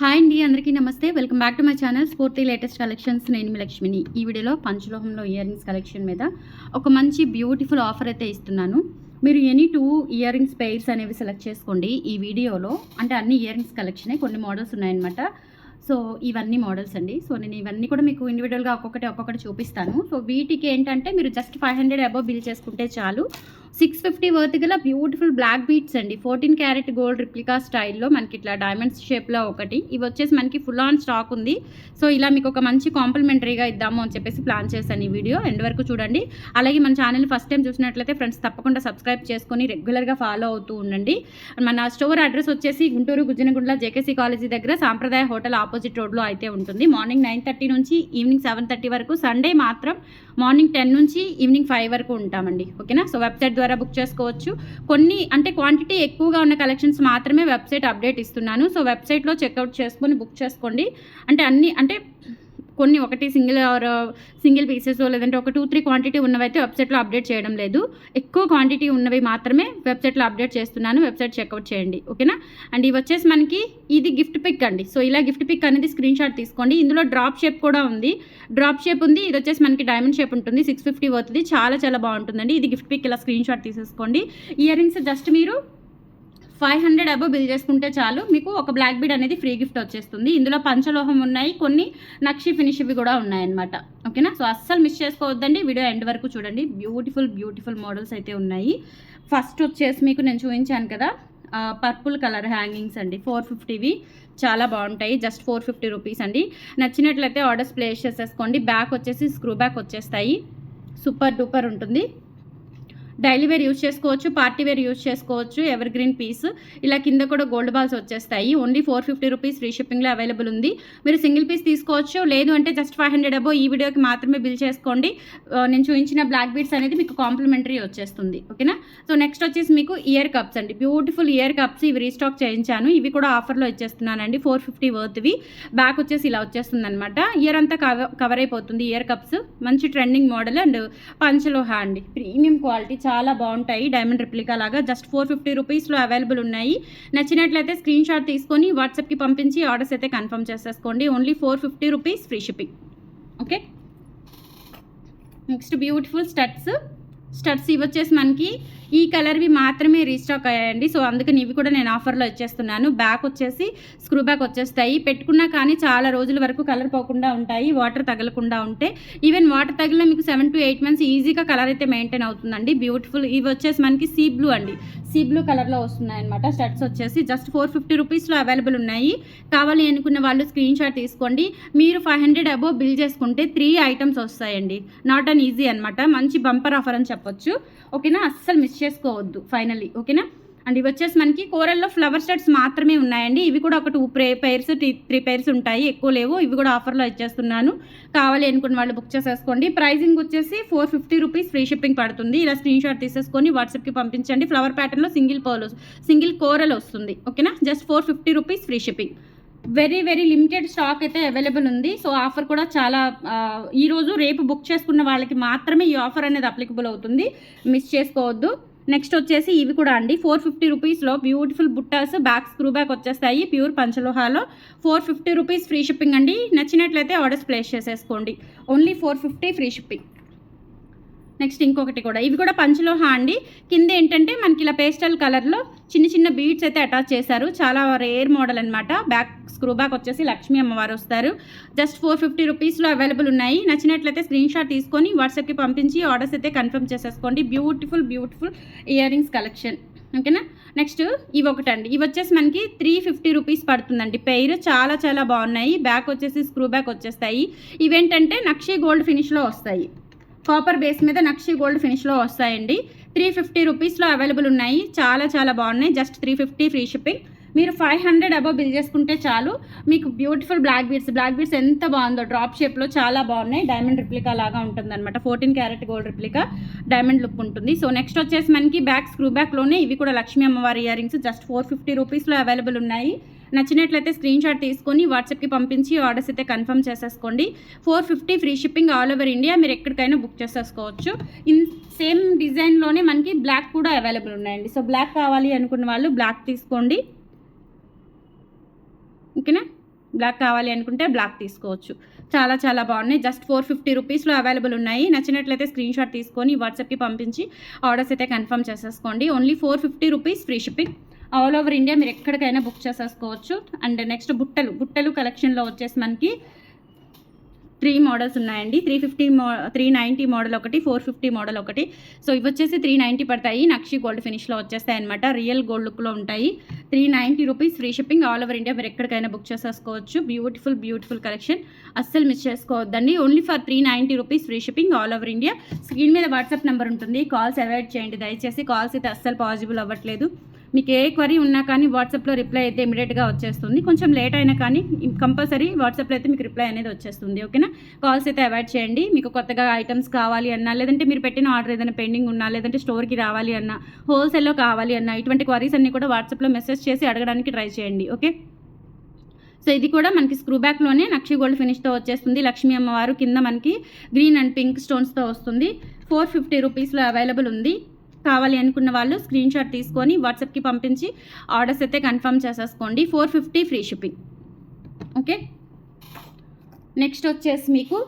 Hi అండి, అందరికీ నమస్తే. Welcome back to my channel స్ఫూర్తి లేటెస్ట్ కలెక్షన్స్. నేను మీ లక్ష్మిని. ఈ వీడియోలో పంచలోహంలో ఇయర్ రింగ్స్ కలెక్షన్ మీద ఒక మంచి బ్యూటిఫుల్ ఆఫర్ అయితే ఇస్తున్నాను. మీరు ఎనీ 2 ఇయర్ రింగ్స్ పెయిర్స్ అనేవి సెలెక్ట్ చేసుకోండి. ఈ వీడియోలో అంటే అన్ని ఇయర్ రింగ్స్ కలెక్షనే, కొన్ని మోడల్స్ ఉన్నాయన్నమాట. సో ఇవన్నీ మోడల్స్ అండి. సో నేను ఇవన్నీ కూడా మీకు ఇండివిజువల్గా ఒక్కొక్కటి చూపిస్తాను. సో వీటికి ఏంటంటే మీరు జస్ట్ 500 అబవ్ బిల్ చేసుకుంటే చాలు. 650 వర్త్ గల బ్యూటిఫుల్ బ్లాక్ బీట్స్ అండి. 14 క్యారెట్ గోల్డ్ రిప్లికా స్టైల్లో మనకి ఇట్లా డైమండ్స్ షేప్లో ఒకటి. ఇవి వచ్చేసి మనకి ఫుల్ ఆన్ స్టాక్ ఉంది. సో ఇలా మీకు ఒక మంచి కాంప్లిమెంటరీగా ఇద్దాము అని చెప్పేసి ప్లాన్ చేశాను. ఈ వీడియో ఎండ్ వరకు చూడండి. అలాగే మన ఛానల్ ఫస్ట్ టైం చూసినట్లయితే ఫ్రెండ్స్ తప్పకుండా సబ్స్క్రైబ్ చేసుకొని రెగ్యులర్గా ఫాలో అవుతూ ఉండండి. మన స్టోర్ అడ్రస్ వచ్చేసి గుంటూరు గుజ్జనగుండ్ల జేకేసీ కాలేజీ దగ్గర సాంప్రదాయ హోటల్ ఆపోజిట్ రోడ్లో అయితే ఉంటుంది. మార్నింగ్ 9:30 నుంచి ఈవినింగ్ 7:30 వరకు. సండే మాత్రం మార్నింగ్ 10 నుంచి ఈవినింగ్ 5 వరకు ఉంటామండి. ఓకేనా? సో వెబ్సైట్ ద్వారా బుక్ చేసుకోవచ్చు. కొన్ని అంటే క్వాంటిటీ ఎక్కువగా ఉన్న కలెక్షన్స్ మాత్రమే వెబ్సైట్ అప్డేట్ ఇస్తున్నాను. సో వెబ్సైట్లో చెక్అవుట్ చేసుకొని బుక్ చేసుకోండి. అంటే అన్ని అంటే కొన్ని ఒకటి సింగిల్ పీసెస్ లేదంటే ఒక 2-3 క్వాంటిటీ ఉన్నవైతే వెబ్సైట్లో అప్డేట్ చేయడం లేదు. ఎక్కువ క్వాంటిటీ ఉన్నవి మాత్రమే వెబ్సైట్లో అప్డేట్ చేస్తున్నాను. వెబ్సైట్ చెక్అవుట్ చేయండి. ఓకేనా? అండ్ ఇవి వచ్చేసి మనకి ఇది గిఫ్ట్ పిక్ అండి. సో ఇలా గిఫ్ట్ పిక్ అనేది స్క్రీన్ షాట్ తీసుకోండి. ఇందులో డ్రాప్ షేప్ కూడా ఉంది. డ్రాప్ షేప్ ఉంది. ఇది వచ్చేసి మనకి డైమండ్ షేప్ ఉంటుంది. 650 అవుతుంది. చాలా చాలా బాగుంటుందండి. ఇది గిఫ్ట్ పిక్ ఇలా స్క్రీన్ షాట్ తీసేసుకోండి. ఇయర్ రింగ్స్ జస్ట్ మీరు 500 అబవ్ బిల్ చేసుకుంటే చాలు. మీకు ఒక బ్లాక్ బీడ్ అనేది ఫ్రీ గిఫ్ట్ వచ్చేస్తుంది. ఇందులో పంచలోహం ఉన్నాయి, కొన్ని నక్షి ఫినిష్ ఇవి కూడా ఉన్నాయన్నమాట. ఓకేనా? సో అస్సలు మిస్ చేసుకోవద్దండి. వీడియో ఎండ్ వరకు చూడండి. బ్యూటిఫుల్ మోడల్స్ అయితే ఉన్నాయి. ఫస్ట్ వచ్చేసి మీకు నేను చూపించాను కదా పర్పుల్ కలర్ హ్యాంగింగ్స్ అండి. 450వి చాలా బాగుంటాయి. జస్ట్ 450 రూపీస్ అండి. నచ్చినట్లయితే ఆర్డర్స్ ప్లేస్ చేసేసుకోండి. బ్యాక్ వచ్చేసి స్క్రూ బ్యాక్ వచ్చేస్తాయి. సూపర్ డూపర్ ఉంటుంది. డైలీ వేర్ యూజ్ చేసుకోవచ్చు, పార్టీ వేర్ యూజ్ చేసుకోవచ్చు. Ever green peas. ఇలా కింద కూడా గోల్డ్ బాల్స్ వచ్చేస్తాయి. ఓన్లీ 450 రూపీస్ ఫ్రీ షిప్పింగ్లో అవైలబుల్ ఉంది. మీరు సింగిల్ పీస్ తీసుకోవచ్చు. లేదు అంటే జస్ట్ 500 అబో ఈ వీడియోకి మాత్రమే బిల్ చేసుకోండి. నేను చూపించిన బ్లాక్ బీడ్స్ అనేది మీకు కాంప్లిమెంటరీ వచ్చేస్తుంది. ఓకేనా? సో నెక్స్ట్ వచ్చేసి మీకు ఇయర్ కప్స్ అండి. Beautiful ear cups. ఇవి రీస్టాక్ చేయించాను. ఇవి కూడా ఆఫర్లో ఇచ్చేస్తున్నానండి. 450 వర్త్వి. బ్యాక్ వచ్చేసి ఇలా వచ్చేస్తుంది అనమాట. ఇయర్ అంతా కవర్ అయిపోతుంది. ఇయర్ కప్స్ మంచి ట్రెండింగ్ మోడల్ అండ్ పంచలోహ అండి. ప్రీమియం క్వాలిటీ చాలా బాగుంటాయి. డైమండ్ రిప్లికా లాగా జస్ట్ 450 రూపీస్లో అవైలబుల్ ఉన్నాయి. నచ్చినట్లయితే స్క్రీన్ షాట్ తీసుకొని వాట్సాప్కి పంపించి ఆర్డర్స్ అయితే కన్ఫర్మ్ చేసేసుకోండి. Only 450 rupees free shipping. Okay, next beautiful studs ఇవి వచ్చేసి మనకి ఈ కలర్వి మాత్రమే రీస్టాక్ అయ్యాయండి. సో అందుకని ఇవి కూడా నేను ఆఫర్లో ఇచ్చేస్తున్నాను. బ్యాక్ వచ్చేసి స్క్రూ బ్యాక్ వచ్చేస్తాయి. పెట్టుకున్నా కానీ చాలా రోజుల వరకు కలర్ పోకుండా ఉంటాయి. వాటర్ తగలకుండా ఉంటే ఈవెన్ వాటర్ తగిలిన మీకు 7 to 8 months ఈజీగా కలర్ అయితే మెయింటైన్ అవుతుందండి. బ్యూటిఫుల్. ఇవి వచ్చేసి మనకి సీ బ్లూ అండి. సీ బ్లూ కలర్లో వస్తున్నాయి అనమాట. స్టడ్స్ వచ్చేసి జస్ట్ 450 రూపీస్లో అవైలబుల్ ఉన్నాయి. కావాలి అనుకున్న వాళ్ళు స్క్రీన్ షాట్ తీసుకోండి. మీరు 500 అబోవ్ బిల్ చేసుకుంటే 3 ఐటమ్స్ వస్తాయండి. నాట్ అన్ ఈజీ అనమాట. మంచి బంపర్ ఆఫర్ అని చెప్పొచ్చు. ఓకేనా? అస్సలు మిస్ చేసుకోవద్దు ఫైనల్లీ. ఓకేనా? అండ్ ఇవి వచ్చేసి మనకి కోరల్లో ఫ్లవర్ స్టడ్స్ మాత్రమే ఉన్నాయండి. ఇవి కూడా ఒక 2 pairs 3 pairs ఉంటాయి. ఎక్కువ లేవు. ఇవి కూడా ఆఫర్లో ఇచ్చేస్తున్నాను. కావాలి అనుకున్న వాళ్ళు బుక్ చేసేసుకోండి. ప్రైజింగ్ వచ్చేసి 450 రూపీస్ ఫ్రీ షిప్పింగ్ పడుతుంది. ఇలా స్క్రీన్ షాట్ తీసేసుకొని వాట్సాప్కి పంపించండి. ఫ్లవర్ ప్యాటర్న్లో సింగిల్ కోరల్ వస్తుంది. ఓకేనా? Just 450 rupees free shipping. Very limited stock అయితే అవైలబుల్ ఉంది. సో ఆఫర్ కూడా చాలా ఈరోజు రేపు బుక్ చేసుకున్న వాళ్ళకి మాత్రమే ఈ ఆఫర్ అనేది అప్లికబుల్ అవుతుంది. మిస్ చేసుకోవద్దు. నెక్స్ట్ వచ్చేసి ఇవి కూడా అండి. 450 రూపీస్లో బ్యూటిఫుల్ బుట్టాస్. బ్యాక్ స్క్రూ బ్యాక్ వచ్చేస్తాయి. ప్యూర్ పంచలోహాలో 450 రూపీస్ ఫ్రీ షిప్పింగ్ అండి. నచ్చినట్లయితే ఆర్డర్స్ ప్లేస్ చేసేసుకోండి. Only 450 free shipping. నెక్స్ట్ ఇంకొకటి కూడా. ఇవి కూడా పంచలోహ అండి. కింద ఏంటంటే మనకి ఇలా పేస్టల్ కలర్లో చిన్న బీడ్స్ అయితే అటాచ్ చేశారు. చాలా రేర్ మోడల్ అనమాట. బ్యాక్ స్క్రూ బ్యాక్ వచ్చేసి లక్ష్మీ అమ్మవారు వస్తారు. జస్ట్ 450 రూపీస్లో అవైలబుల్ ఉన్నాయి. నచ్చినట్లయితే స్క్రీన్ షాట్ తీసుకొని వాట్సాప్కి పంపించి ఆర్డర్స్ అయితే కన్ఫర్మ్ చేసేసుకోండి. Beautiful ear rings collection. ఓకేనా? నెక్స్ట్ ఇవి ఒకటండి. ఇవి వచ్చేసి మనకి 350 రూపీస్ పడుతుందండి పెయిర్. చాలా బాగున్నాయి. బ్యాక్ వచ్చేసి స్క్రూ బ్యాక్ వచ్చేస్తాయి. ఇవేంటంటే నక్షి గోల్డ్ ఫినిష్లో వస్తాయి. కాపర్ బేస్ మీద నక్షి గోల్డ్ ఫినిష్లో వస్తాయండి. 350 రూపీస్లో అవైలబుల్ ఉన్నాయి. చాలా బాగున్నాయి. Just 350 free shipping. మీరు 500 అబవ్ బిల్ చేసుకుంటే చాలు. మీకు బ్యూటిఫుల్ బ్లాక్ బీడ్స్ ఎంత బాగుందో. డ్రాప్ షేప్లో చాలా బాగున్నాయి. డైమండ్ రిప్లికా లాగా ఉంటుంది అనమాట. 14 carat gold replica diamond look ఉంటుంది. సో నెక్స్ట్ వచ్చేసి మనకి బ్యాక్ స్క్రూ బ్యాక్లోనే ఇవి కూడా లక్ష్మీ అమ్మవారి ఇయర్ రింగ్స్. జస్ట్ 450 రూపీస్లో అవైలబుల్ ఉన్నాయి. నచ్చినట్లయితే స్క్రీన్ షాట్ తీసుకొని వాట్సాప్కి పంపించి ఆర్డర్స్ అయితే కన్ఫర్మ్ చేసేసుకోండి. 450 free shipping all over India. మీరు ఎక్కడికైనా బుక్ చేసేసుకోవచ్చు. సేమ్ డిజైన్లోనే మనకి బ్లాక్ కూడా అవైలబుల్ ఉన్నాయండి. సో బ్లాక్ కావాలి అనుకున్న వాళ్ళు బ్లాక్ తీసుకోండి. ఓకేనా? బ్లాక్ కావాలి అనుకుంటే బ్లాక్ తీసుకోవచ్చు. చాలా చాలా బాగున్నాయి. జస్ట్ 450 రూపీస్లో అవైలబుల్ ఉన్నాయి. నచ్చినట్లయితే స్క్రీన్ షాట్ తీసుకొని వాట్సాప్కి పంపించి ఆర్డర్స్ అయితే కన్ఫర్మ్ చేసేసుకోండి. Only 450 rupees free shipping. All over India మీరు ఎక్కడికైనా బుక్ చేసేసుకోవచ్చు. అండ్ నెక్స్ట్ బుట్టలు కలెక్షన్లో వచ్చేసి మనకి 3 మోడల్స్ ఉన్నాయండి. 390 మోడల్ ఒకటి, 450 మోడల్ ఒకటి. సో ఇవి వచ్చేసి 390 పడతాయి. నక్షి గోల్డ్ ఫినిష్లో వచ్చేస్తాయి అనమాట. రియల్ గోల్డ్ లుక్లో ఉంటాయి. 390 rupees free shipping. All over India మీరు ఎక్కడికైనా బుక్ చేసేసుకోవచ్చు. బ్యూటిఫుల్ కలెక్షన్, అస్సలు మిస్ చేసుకోవద్దండి. Only for 390 rupees free shipping all over India. Screen మీద వాట్సాప్ నెంబర్ ఉంటుంది. కాల్స్ అవాయిడ్ చేయండి దయచేసి. కాల్స్ అయితే అస్సలు పాసిబుల్ అవ్వట్లేదు. మీకు ఏ క్వరీ ఉన్నా కానీ వాట్సాప్లో రిప్లై అయితే ఇమీడియట్గా వచ్చేస్తుంది. కొంచెం లేట్ అయినా కానీ కంపల్సరీ వాట్సాప్లో అయితే మీకు రిప్లై అనేది వచ్చేస్తుంది. ఓకేనా? కాల్స్ అయితే అవాయిడ్ చేయండి. మీకు కొత్తగా ఐటమ్స్ కావాలి అన్నా, లేదంటే మీరు పెట్టిన ఆర్డర్ ఏదైనా పెండింగ్ ఉన్నా, లేదంటే స్టోర్కి రావాలి అన్నా, హోల్సేల్లో కావాలి అన్నా, ఇటువంటి క్వరీస్ అన్నీ కూడా వాట్సాప్లో మెసేజ్ చేసి అడగడానికి ట్రై చేయండి. ఓకే? సో ఇది కూడా మనకి స్క్రూ బ్యాక్లోనే నక్షి గోల్డ్ ఫినిష్తో వచ్చేస్తుంది. లక్ష్మీ అమ్మవారు కింద మనకి గ్రీన్ అండ్ పింక్ స్టోన్స్తో వస్తుంది. 450 రూపీస్లో అవైలబుల్ ఉంది. కావాలి అనుకున్న వాళ్ళు స్క్రీన్ షాట్ తీసుకొని వాట్సాప్కి పంపించి ఆర్డర్స్ అయితే కన్ఫర్మ్ చేసేసుకోండి. 450 ఫ్రీ షిప్పింగ్. ఓకే? నెక్స్ట్ వచ్చేసి మీకు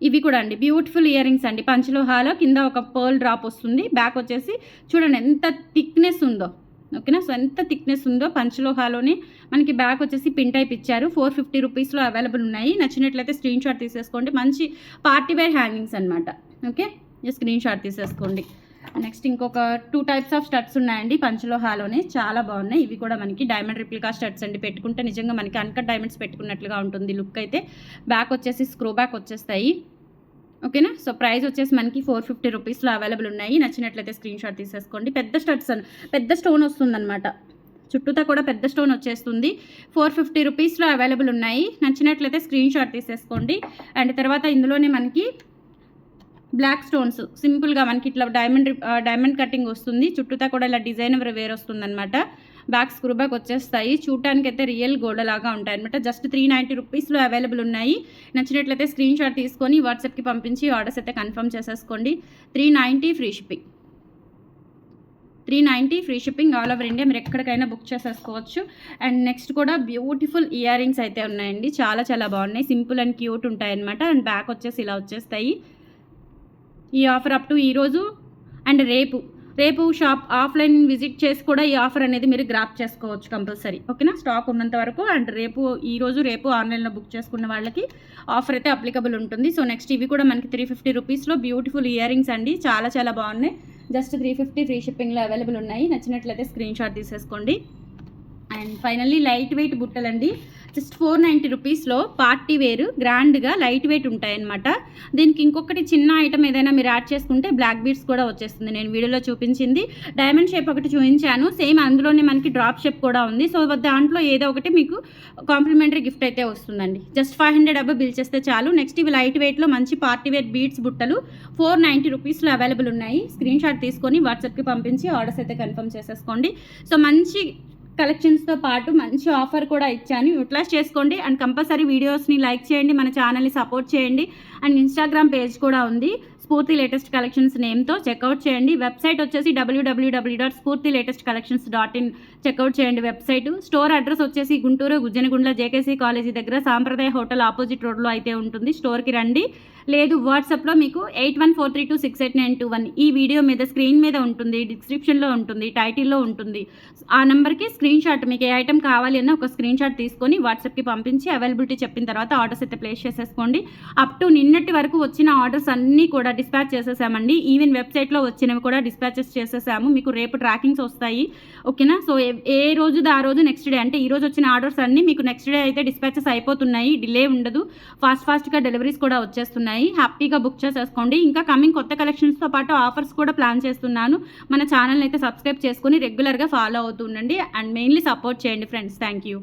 ఇవి కూడా అండి బ్యూటిఫుల్ ఇయర్ రింగ్స్ అండి. పంచలోహాలో కింద ఒక పర్ల్ డ్రాప్ వస్తుంది. బ్యాక్ వచ్చేసి చూడండి ఎంత థిక్నెస్ ఉందో. ఓకేనా? సో ఎంత థిక్నెస్ ఉందో. పంచలోహాలోనే మనకి బ్యాక్ వచ్చేసి పిన్ టైప్ ఇచ్చారు. 450 రూపీస్లో అవైలబుల్ ఉన్నాయి. నచ్చినట్లయితే స్క్రీన్ షాట్ తీసేసుకోండి. మంచి పార్టీ వేర్ హ్యాంగింగ్స్ అనమాట. ఓకే? స్క్రీన్ షాట్ తీసేసుకోండి. నెక్స్ట్ ఇంకొక 2 టైప్స్ ఆఫ్ స్టడ్స్ ఉన్నాయండి పంచలోహాలోనే. చాలా బాగున్నాయి. ఇవి కూడా మనకి డైమండ్ రిప్లికా స్టడ్స్ అండి. పెట్టుకుంటే నిజంగా మనకి అన్కట్ డైమండ్స్ పెట్టుకున్నట్లుగా ఉంటుంది లుక్ అయితే. బ్యాక్ వచ్చేసి స్క్రూ బ్యాక్ వచ్చేస్తాయి. ఓకేనా? సో ప్రైస్ వచ్చేసి మనకి 450 రూపీస్లో అవైలబుల్ ఉన్నాయి. నచ్చినట్లయితే స్క్రీన్ షాట్ తీసేసుకోండి. పెద్ద స్టోన్ వస్తుందన్నమాట. చుట్టూతా కూడా పెద్ద స్టోన్ వచ్చేస్తుంది. 450 రూపీస్లో అవైలబుల్ ఉన్నాయి. నచ్చినట్లయితే స్క్రీన్ షాట్ తీసేసుకోండి. అండ్ తర్వాత ఇందులోనే మనకి బ్లాక్ స్టోన్స్ సింపుల్గా మనకి ఇట్లా డైమండ్ కటింగ్ వస్తుంది. చుట్టూతా కూడా ఇలా డిజైనర్ వేర్ వస్తుందన్నమాట. బ్యాక్ స్క్రూ బ్యాక్ వచ్చేస్తాయి. చూడటానికి అయితే రియల్ గోల్డ్ లాగా ఉంటాయి అనమాట. జస్ట్ 390 రూపీస్లో అవైలబుల్ ఉన్నాయి. నచ్చినట్లయితే స్క్రీన్ షాట్ తీసుకొని వాట్సాప్కి పంపించి ఆర్డర్స్ అయితే కన్ఫర్మ్ చేసేసుకోండి. 390 free shipping. 390 free shipping all over India మీరు ఎక్కడికైనా బుక్ చేసేసుకోవచ్చు. అండ్ నెక్స్ట్ కూడా బ్యూటిఫుల్ ఇయర్ రింగ్స్ అయితే ఉన్నాయండి. చాలా చాలా బాగున్నాయి. సింపుల్ అండ్ క్యూట్ ఉంటాయి అనమాట. అండ్ బ్యాక్ వచ్చేసి ఇలా వచ్చేస్తాయి. ఈ ఆఫర్ అప్ టు ఈరోజు అండ్ రేపు షాప్ ఆఫ్లైన్ విజిట్ చేసి కూడా ఈ ఆఫర్ అనేది మీరు గ్రాప్ చేసుకోవచ్చు కంపల్సరీ. ఓకేనా? స్టాక్ ఉన్నంత వరకు. అండ్ రేపు ఆన్లైన్లో బుక్ చేసుకున్న వాళ్ళకి ఆఫర్ అయితే అప్లికబుల్ ఉంటుంది. సో నెక్స్ట్ ఇవి కూడా మనకి 350 రూపీస్లో బ్యూటిఫుల్ ఇయర్ రింగ్స్ అండి. చాలా చాలా బాగున్నాయి. జస్ట్ 350 ఫ్రీ షిప్పింగ్లో అవైలబుల్ ఉన్నాయి. నచ్చినట్లయితే స్క్రీన్ షాట్ తీసేసుకోండి. అండ్ ఫైనల్లీ లైట్ వెయిట్ బుట్టలండి. జస్ట్ 490 రూపీస్లో పార్టీ వేరు గ్రాండ్గా లైట్ వెయిట్ ఉంటాయన్నమాట. దీనికి ఇంకొకటి చిన్న ఐటమ్ ఏదైనా మీరు యాడ్ చేసుకుంటే బ్లాక్ బీడ్స్ కూడా వచ్చేస్తుంది. నేను వీడియోలో చూపించింది డైమండ్ షేప్ ఒకటి చూపించాను. సేమ్ అందులోనే మనకి డ్రాప్ షేప్ కూడా ఉంది. సో దాంట్లో ఏదో ఒకటి మీకు కాంప్లిమెంటరీ గిఫ్ట్ అయితే వస్తుందండి. జస్ట్ 500 అబ్బా బిల్ చేస్తే చాలు. నెక్స్ట్ ఇవి లైట్ వెయిట్లో మంచి పార్టీ వేర్ బీడ్స్ బుట్టలు 490 రూపీస్లో అవైలబుల్ ఉన్నాయి. స్క్రీన్ షాట్ తీసుకొని వాట్సాప్కి పంపించి ఆర్డర్స్ అయితే కన్ఫర్మ్ చేసేసుకోండి. సో మంచి కలెక్షన్స్తో పాటు మంచి ఆఫర్ కూడా ఇచ్చాను. యూటిలైజ్ చేసుకోండి. అండ్ కంపల్సరీ వీడియోస్ని లైక్ చేయండి. మన ఛానల్ని సపోర్ట్ చేయండి. అండ్ ఇన్స్టాగ్రామ్ పేజ్ కూడా ఉంది. స్ఫూర్తి లేటెస్ట్ కలెక్షన్స్ నేమ్తో చెక్అవుట్ చేయండి. వెబ్సైట్ వచ్చేసి www.spurtilatestcollections.in చెక్అవుట్ చేయండి వెబ్సైట్. స్టోర్ అడ్రస్ వచ్చేసి గుంటూరు గుజ్జనగుండ్ల జేకేసీ కాలేజీ దగ్గర సాంప్రదాయ హోటల్ ఆపోజిట్ రోడ్లో అయితే ఉంటుంది. స్టోర్కి రండి. లేదు వాట్సాప్లో మీకు 8143268921 ఈ వీడియో మీద స్క్రీన్ మీద ఉంటుంది, డిస్క్రిప్షన్లో ఉంటుంది, టైటిల్లో ఉంటుంది. ఆ నెంబర్కి స్క్రీన్ షాట్ మీకు ఏ ఐటమ్ కావాలి అన్న ఒక స్క్రీన్ షాట్ తీసుకొని వాట్సాప్కి పంపించి అవైలబిలిటీ చెప్పిన తర్వాత ఆర్డర్స్ అయితే ప్లేస్ చేసేసుకోండి. అప్ టు నిన్నటి వరకు వచ్చిన ఆర్డర్స్ అన్నీ కూడా డిస్పాచ్ చేసేసామండి. ఈవెన్ వెబ్సైట్లో వచ్చినవి కూడా డిస్పాచెస్ చేసేసాము. మీకు రేపు ట్రాకింగ్స్ వస్తాయి. ఓకేనా? సో ఏ రోజు ఆ రోజు నెక్స్ట్ డే అంటే ఈ రోజు వచ్చిన ఆర్డర్స్ అన్నీ మీకు నెక్స్ట్ డే అయితే డిస్పాచెస్ అయిపోతున్నాయి. డిలే ఉండదు. ఫాస్ట్గా డెలివరీస్ కూడా వచ్చేస్తున్నాయి. హ్యాపీగా బుక్ చేసేసుకోండి. ఇంకా కమింగ్ కొత్త కలెక్షన్స్తో పాటు ఆఫర్స్ కూడా ప్లాన్ చేస్తున్నాను. మన ఛానల్ని అయితే సబ్స్క్రైబ్ చేసుకొని రెగ్యులర్గా ఫాలో అవుతూ ఉండండి. అండ్ మెయిన్లీ సపోర్ట్ చేయండి ఫ్రెండ్స్. Thank you.